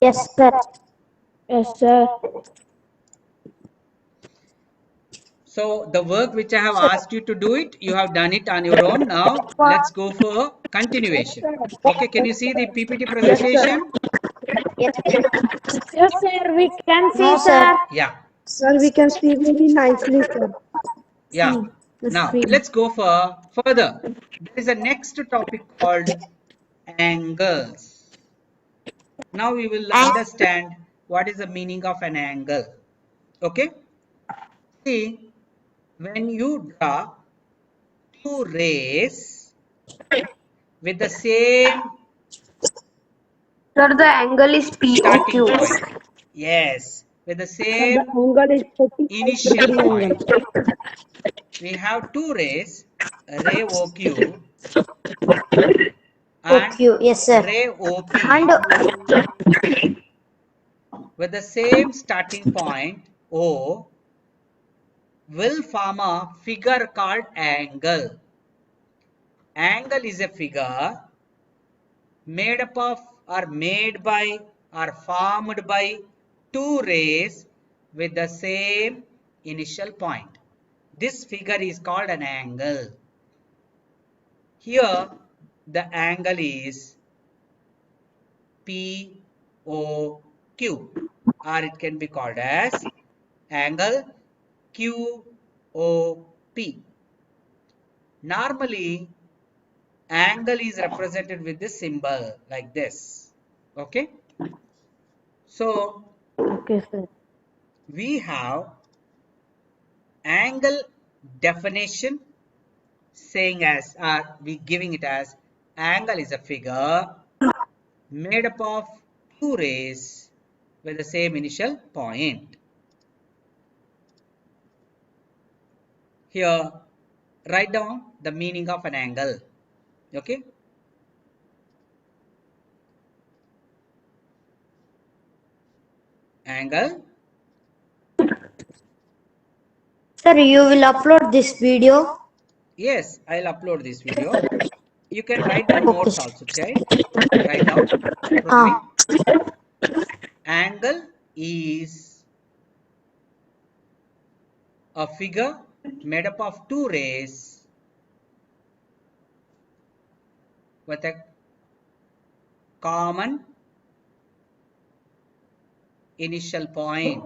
Yes, sir. Yes, sir. So the work which I have asked you to do it, you have done it on your own. Now let's go for continuation. Okay, can you see the PPT presentation? Yes, Yes, sir. We can see, no, sir. sir. Yeah, Sir, we can see very nicely, sir. yeah. See the Now screen. let's go for further. There is a next topic called angles. Now we will understand what is the meaning of an angle. Okay, see, when you draw two rays with the same Sir, the angle is starting POQ. point, yes, with the Sir, the same angle is 45 initial degree point, angle. we have two rays, ray OQ and OQ. Yes, sir. ray OP, And with the same starting point O, will form a figure called angle. Angle is a figure made up of or made by or formed by two rays with the same initial point. This figure is called an angle. Here the angle is POQ, or it can be called as angle QOP. Normally angle is represented with this symbol like this. Okay, so Okay, sir. we have angle definition saying as we giving it as angle is a figure made up of two rays with the same initial point. Here write down the meaning of an angle. Okay, angle, sir, you will upload this video. yes, I'll upload this video. You can write down Okay. notes also, child. Write down properly. Ah, Angle is a figure made up of two rays with a common initial point,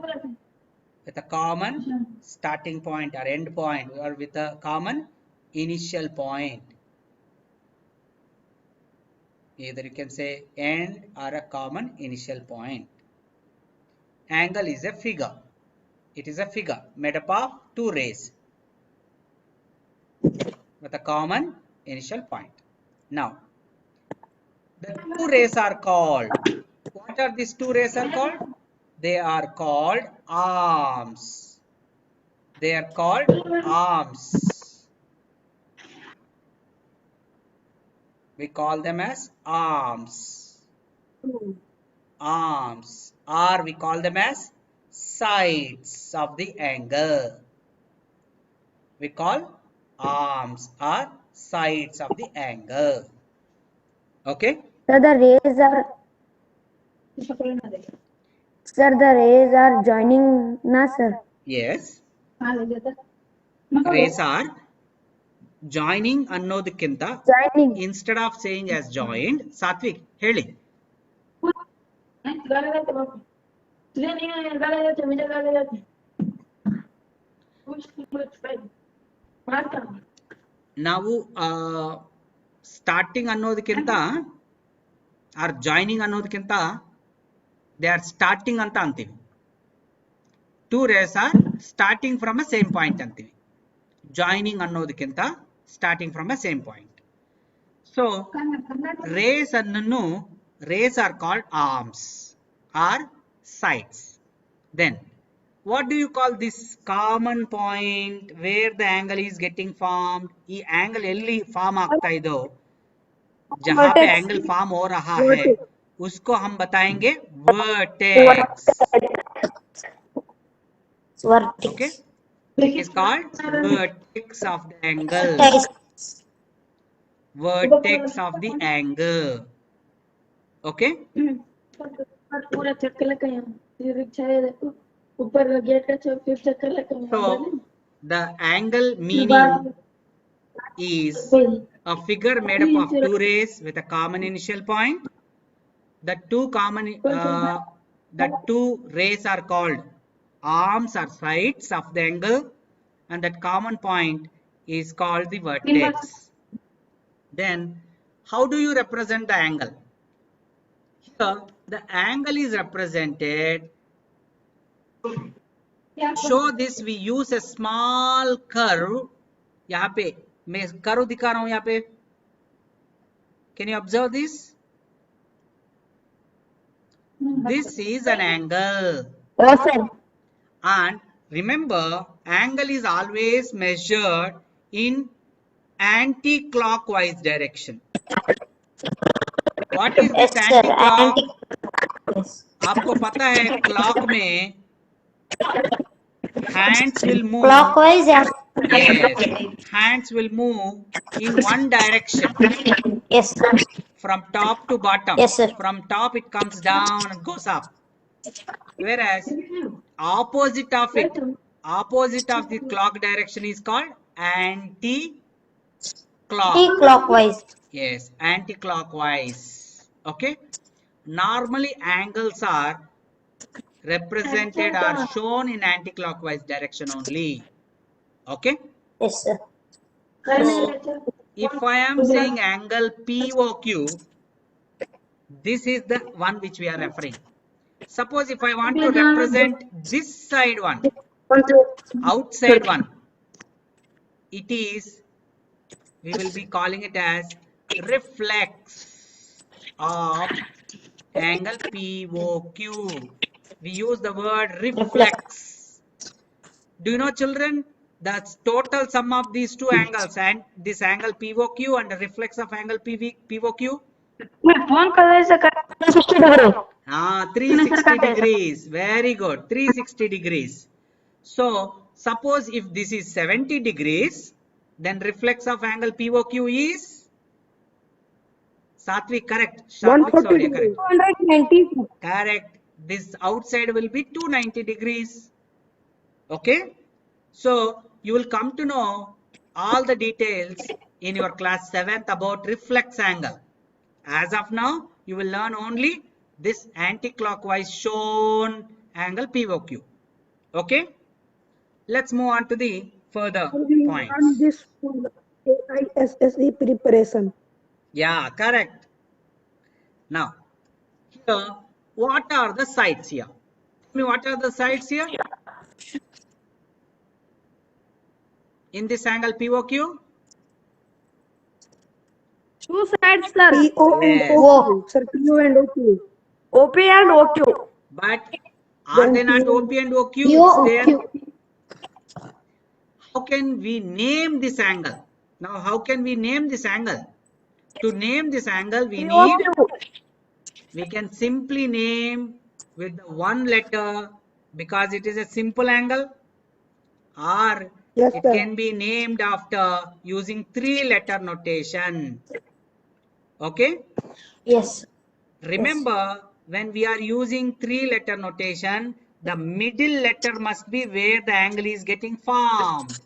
with a common starting point or end point, or with a common initial point. Either you can say end or a common initial point. Angle is a figure. It is a figure made up of two rays with a common initial point. Now, the two rays are called, what are these two rays are called? They are called arms. They are called arms. We call them as arms. Arms, or we call them as sides of the angle. We call arms or sides of the angle. Okay? Sir, the rays are joining, na sir. Yes. Rays are joining ಅನ್ನೋದಕ್ಕಿಂತ Joining. instead of saying as joined, Satvik ಹೇಳಿ. ನಾವು starting ಅನ್ನೋದಕ್ಕಿಂತ or joining ಅನ್ನೋದಕ್ಕಿಂತ they are starting ಅಂತ ಅಂತೀವಿ. Two rays are starting from a same point ಅಂತೀವಿ. Joining ಅನ್ನೋದಕ್ಕಿಂತ starting from a same point. So rays ಅನ್ನು rays are called arms or sides. Then what do you call this common point where the angle is getting formed? ಈ angle ಎಲ್ಲಿ form ಆಗ್ತಾ ಇದೋ, जहां पे angle form हो रहा है उसको हम बताएंगे vertex. Okay, it is called vertex of the angle. Vertex of the angle. Okay, पूरा चक्कर लगा यहाँ फिर रिक्शा है देखो ऊपर गेट का फिर चक्कर लगा So the angle meaning is a figure made up of two rays with a common initial point. The two rays are called arms or sides of the angle, and that common point is called the vertex. Then, how do you represent the angle? Here, the angle is represented. Show this, we use a small curve. यहाँ पे मैं curve दिखा रहा हूं यहाँ पे. Can you observe this? This is an angle. Yes, sir. And remember, angle is always measured in anti-clockwise direction. What is this Yes, sir. anti-clock? Yes. आपको पता है clock में hands will move. Clockwise, yes. Yes, hands will move in one direction Yes. from top to bottom. Yes, sir. From top it comes down and goes up. Whereas opposite of it, opposite of the clock direction is called anti-clock. Clockwise. Yes, anti-clockwise. Okay. Normally angles are represented or shown in anti-clockwise direction only. Okay. Yes, sir. If I am saying angle POQ, this is the one which we are referring. Suppose if I want to represent this side one, outside one, it is, we will be calling it as reflex of angle POQ. We use the word reflex. Do you know, children, the total sum of these two angles and this angle POQ and the reflex of angle POQ? Phone कर सकता 360 degree 360 degrees. Very good. 360 degrees. So, suppose if this is 70 degrees, then reflex of angle POQ is? Satvik, correct. Satvik, 140 sorry, degrees. correct. 290 Correct. This outside will be 290 degrees. Okay. So, you will come to know all the details in your class 7th about reflex angle. As of now, you will learn only this anti-clockwise shown angle POQ. Okay. Let's move on to the further We points. learn this from AISSE preparation. Yeah, correct. Now, here, what are the sides here? Tell me, what are the sides here? In this angle POQ? two sides sir PO and Yes. OQ. Sir, PO and OQ. OP and OQ But are they not OP and OQ? It's there. POQ. How can we name this angle? Now, how can we name this angle? To name this angle, we can simply name with the one letter because it is a simple angle, or Yes, it sir. can be named after using 3-letter notation. Okay. Yes. Remember, when we are using 3-letter notation, the middle letter must be where the angle is getting formed.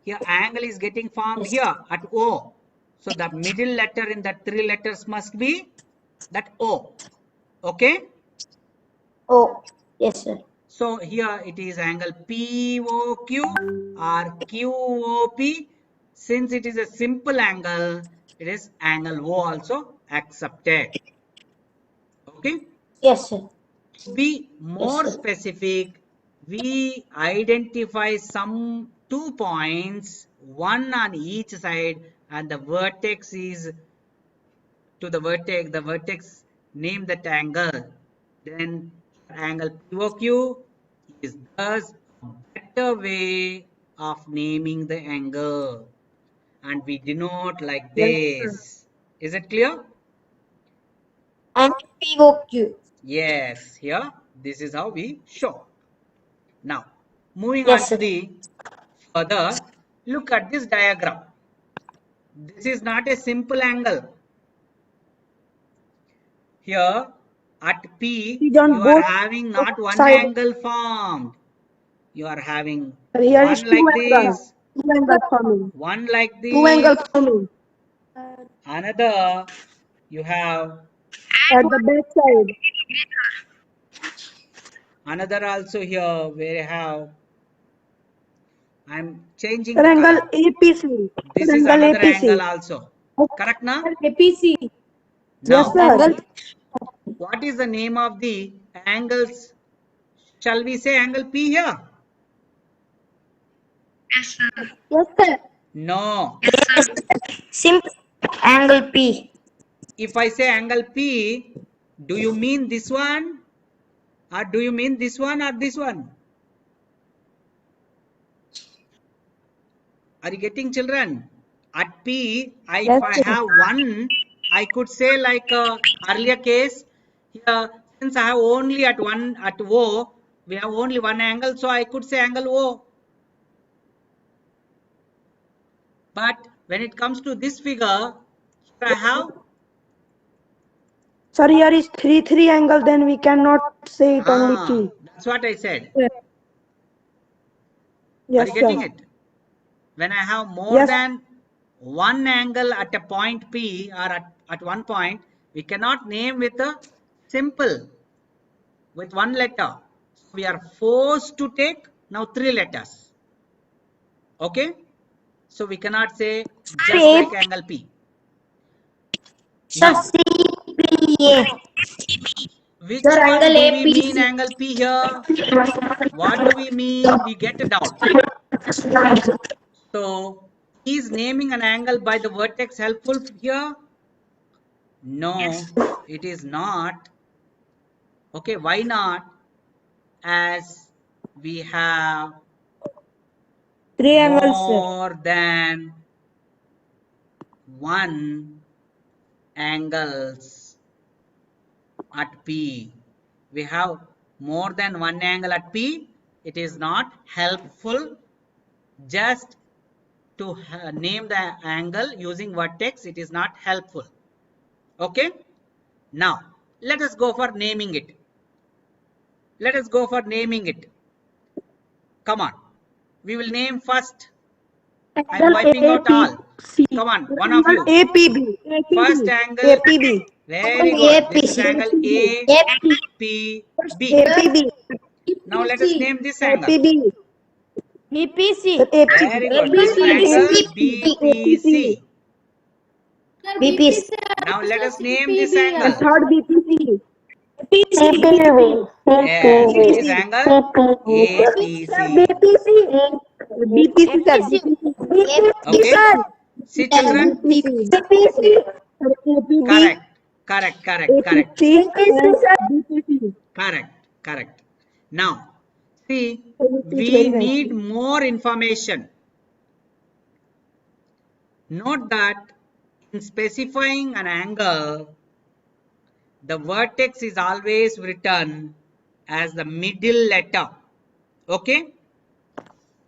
Here, angle is getting formed here at O. So, the middle letter in the 3 letters must be that O. Okay. Oh, yes, sir. So, here it is angle POQ or QOP. Since it is a simple angle, it is angle O also accepted. Okay. Yes, sir. To be more Yes, sir. specific, we identify some 2 points, one on each side, and the vertex is to the vertex name that angle. Then angle POQ is thus a better way of naming the angle, and we denote like this. Is it clear? And POQ. Yes, here this is how we show. Now, moving Yes, on sir. to the further, look at this diagram. This is not a simple angle. Here, At P, Is on you are both having not one side. angle formed. You are having Sir, here is one two like angles. this, Two angles forming. one like Two angles this, forming. another you have At the back side. another also here where you have, I'm changing Sir, the angle color. APC. This Sir, is angle another APC. angle also. Correct now? APC. Yes, Now, sir. what is the name of the angles? Shall we say angle P here? Yes, sir. No. Simple angle P. If I say angle P, do you mean this one? Or do you mean this one or this one? Are you getting, children? At P, Yes, if I sir. have one, I could say like earlier case, here, since I have only at O, we have only one angle, so I could say angle O. But when it comes to this figure, here I have, Sir, here is 3 angle, then we cannot say it only P. that's what I said. Yes, Are you sir. getting it? When I have more Yes. than one angle at a point P or at one point, we cannot name with a simple, with one letter. We are forced to take now 3 letters. Okay? So we cannot say just like angle P. Sir, Now, CPA. which Sir, one angle do we mean APC. angle P here? What do we mean? We get a doubt. So, is naming an angle by the vertex helpful here? No, it is not. Okay, why not? As we have 3 angles, sir. more than one angles at P. We have more than one angle at P. It is not helpful just to name the angle using vertex. It is not helpful. Okay. Now, let us go for naming it. Let us go for naming it. Come on. We will name first. I'm wiping out all. Come on, one of you. APB. First angle. APB. Very good. This is APC. angle APB. APB. Now let us name this angle. APB. BPC. Sir, APB. Very good. This is angle BPC. BPC. Now let us name this angle. Third BPC. CPV. Yes, it is angle APC. BPC. BPC, sir. Okay. See, children. BPC. Correct. Correct. Correct. Correct. BPC. Correct. Now, see, we need more information. Note that in specifying an angle, the vertex is always written as the middle letter. Okay?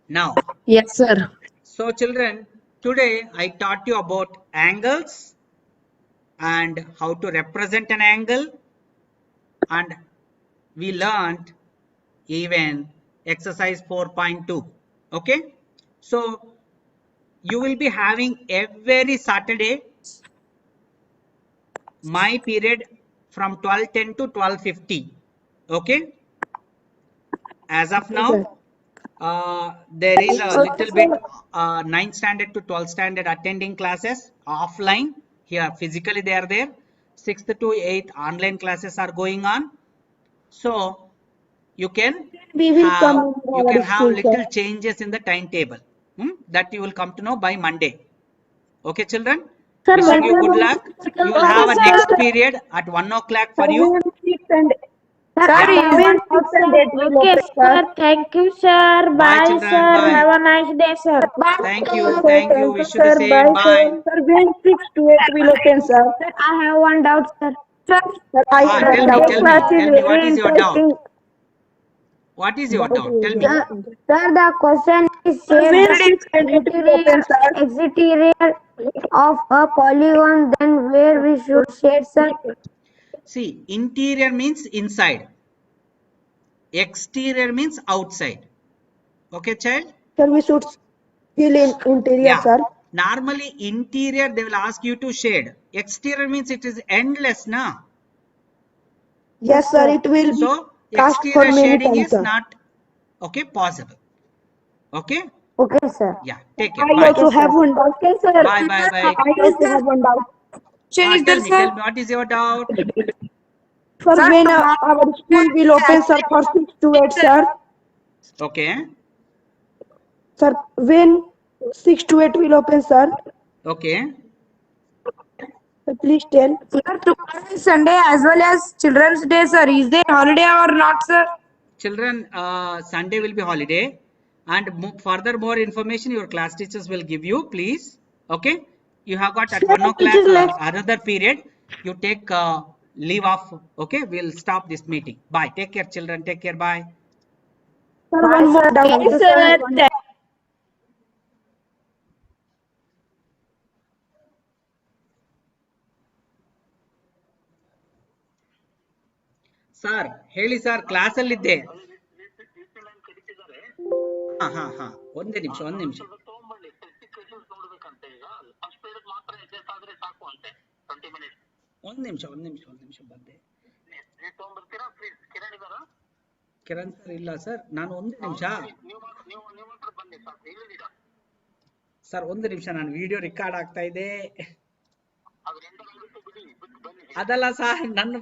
Now, Yes, sir. so children, today I taught you about angles and how to represent an angle, and we learned even exercise 4.2. Okay? So, you will be having every Saturday my period from 12:10 to 12:50. Okay? As of now, there is a little bit 9th standard to 12th standard attending classes offline. Here, physically they are there. 6th to 8th online classes are going on. So, you can have little changes in the timetable. That you will come to know by Monday. Okay, children? Wishing you good luck. You will have a next period at 1 o'clock for you. Yeah. Okay, sir. Thank you, sir. Bye, Bye, children. sir. Bye. Have a nice day, sir. Thank you. Thank you. Wish you the same. Bye. Sir, when 6 to 8 will open, sir. I have one doubt, sir. Sir, Tell me. Tell me. What is your doubt? interesting. What is your doubt? Tell me. Sir, the question is When shaped 6 and 8 will open, sir. exterior of a polygon, then where we should shade, sir? See, interior means inside, exterior means outside. Okay, child? Sir, we should fill in interior, Yeah. sir. Normally, interior they will ask you to shade. Exterior means it is endless, na? Yes, sir, it will be So, cast for exterior many shading times, is sir. not okay possible. Okay? Okay, sir. Yeah. Take care. I Bye. also have one doubt. Okay, sir. Bye. Bye. Bye. I also have one doubt. Tell me. Tell me. What is your doubt? Sir, when our school will open, sir, for 6 to 8, sir. Okay. Sir, when 6 to 8 will open, sir. Okay. Sir, please tell. Sir, tomorrow is Sunday as well as Children's Day, sir. Is there holiday or not, sir? Children, Sunday will be holiday, and further more information your class teachers will give you, please. Okay? You have got at 1 o'clock another period. You take leave off. Okay? We'll stop this meeting. Bye. Take care, children. Take care. Bye. Sir, one more doubt. Yes, sir. Sir ಹೇಳಿ sir class ಅಲ್ಲಿ ಇದ್ದೆ. ಹಾ ಒಂದೇ ನಿಮಿಷ ಒಂದ್ ನಿಮಿಷ ಬಂದೆ. Kiran sir ಇಲ್ಲ ಸರ್, ನಾನು ಒಂದು ನಿಮಿಷ ಸರ್, ಒಂದು ನಿಮಿಷ, ನಾನು ವಿಡಿಯೋ ರೆಕಾರ್ಡ್ ಆಗ್ತಾ ಇದೆ. ಅದಲ್ಲ ಸರ್, ನನ್ನ